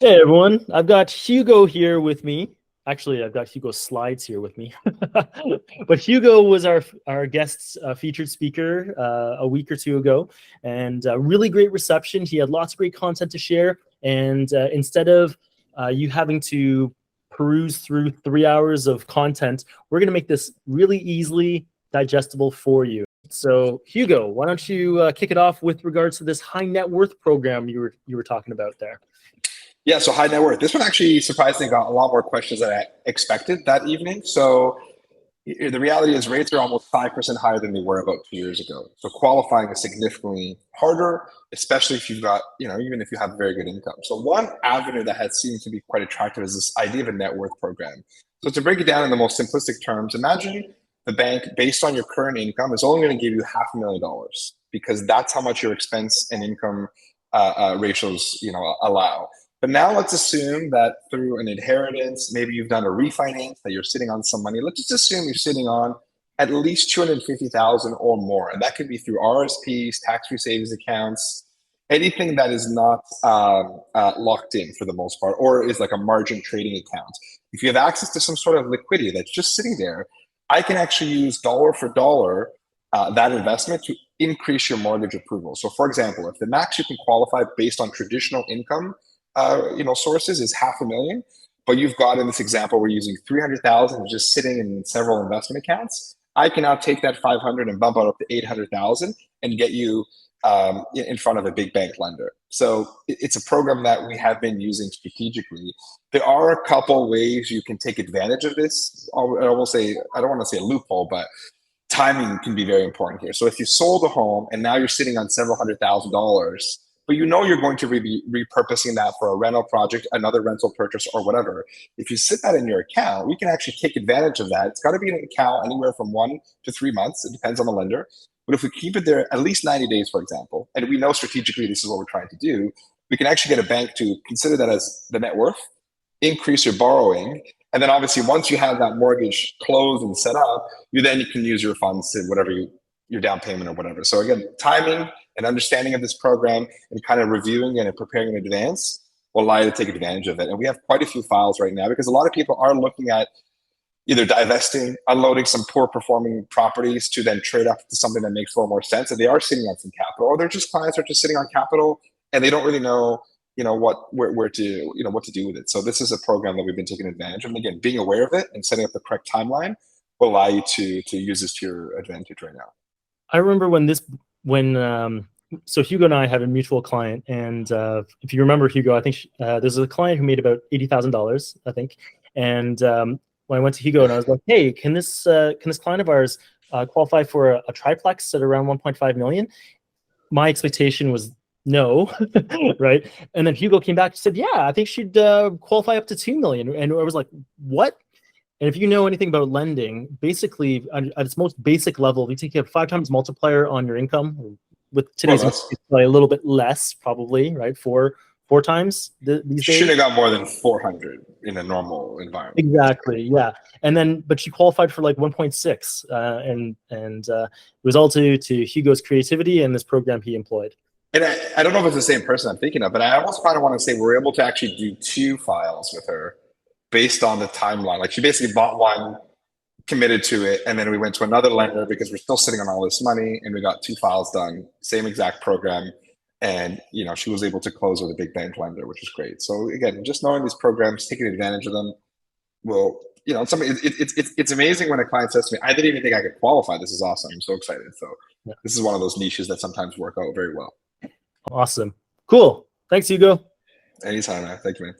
Hey everyone, I've got Hugo here with me. Actually, I've got Hugo's slides here with me. But Hugo was our guest featured speaker a week or two ago, and really great reception. He had lots of great content to share, and instead of you having to peruse through 3 hours of content, we're going to make this really easily digestible for you. So, Hugo, why don't you kick it off with regards to this high net worth program you were talking about there? Yeah, so high net worth. This one actually surprisingly got a lot more questions than I expected that evening. So the reality is rates are almost 5% higher than they were about 2 years ago. So qualifying is significantly harder, especially if you've got, even if you have very good income. So one avenue that has seemed to be quite attractive is this idea of a net worth program. So to break it down in the most simplistic terms, imagine the bank, based on your current income, is only going to give you $500,000 because that's how much your expense and income ratios, allow. But now let's assume that through an inheritance, maybe you've done a refinance, that you're sitting on some money. Let's just assume you're sitting on at least 250,000 or more, and that could be through RRSPs, tax-free savings accounts, anything that is not locked in for the most part, or is like a margin trading account. If you have access to some sort of liquidity that's just sitting there, I can actually use dollar for dollar that investment to increase your mortgage approval. So, for example, if the max you can qualify based on traditional income sources is 500,000, but you've got, in this example, we're using 300,000 just sitting in several investment accounts. I can now take that 500 and bump it up to 800,000 and get you in front of a big bank lender. So it's a program that we have been using strategically. There are a couple ways you can take advantage of this. I will say, I don't want to say a loophole, but timing can be very important here. So if you sold a home and now you're sitting on several $100,000, but you're going to be repurposing that for a rental project, another rental purchase, or whatever. If you sit that in your account, we can actually take advantage of that. It's got to be an account anywhere from 1 to 3 months. It depends on the lender. But if we keep it there at least 90 days, for example, and we know strategically this is what we're trying to do, we can actually get a bank to consider that as the net worth, increase your borrowing, and then obviously once you have that mortgage closed and set up, you can use your funds to whatever your down payment or whatever. So again, timing and understanding of this program and kind of reviewing it and preparing in advance will allow you to take advantage of it. And we have quite a few files right now because a lot of people are looking at either divesting, unloading some poor performing properties to then trade up to something that makes a little more sense. And they are sitting on some capital, or they're just clients are just sitting on capital and they don't really know, what to do with it. So this is a program that we've been taking advantage of. And again, being aware of it and setting up the correct timeline will allow you to use this to your advantage right now. I remember so Hugo and I have a mutual client, and if you remember Hugo, I think there's a client who made about $80,000, I think. And when I went to Hugo and I was like, "Hey, can this client of ours qualify for a triplex at around 1.5 million?" My expectation was no, right? And then Hugo came back and said, "Yeah, I think she'd qualify up to 2 million." And I was like, "What?" And if you know anything about lending, basically at its most basic level, you take a 5 times multiplier on your income. With today's it's probably a little bit less, probably, right? Four times these days. Should have got more than 400 in a normal environment. Exactly, yeah. And then, but she qualified for like 1.6, and it was all to Hugo's creativity and this program he employed. And I don't know if it's the same person I'm thinking of, but I almost kind of want to say we're able to actually do 2 files with her based on the timeline. Like she basically bought one, committed to it, and then we went to another lender because we're still sitting on all this money, and we got 2 files done, same exact program, and she was able to close with a big bank lender, which is great. So again, just knowing these programs, taking advantage of them, will it's amazing when a client says to me, "I didn't even think I could qualify. This is awesome. I'm so excited." So yeah. This is one of those niches that sometimes work out very well. Awesome, cool. Thanks, Hugo. Anytime, man. Thank you, man.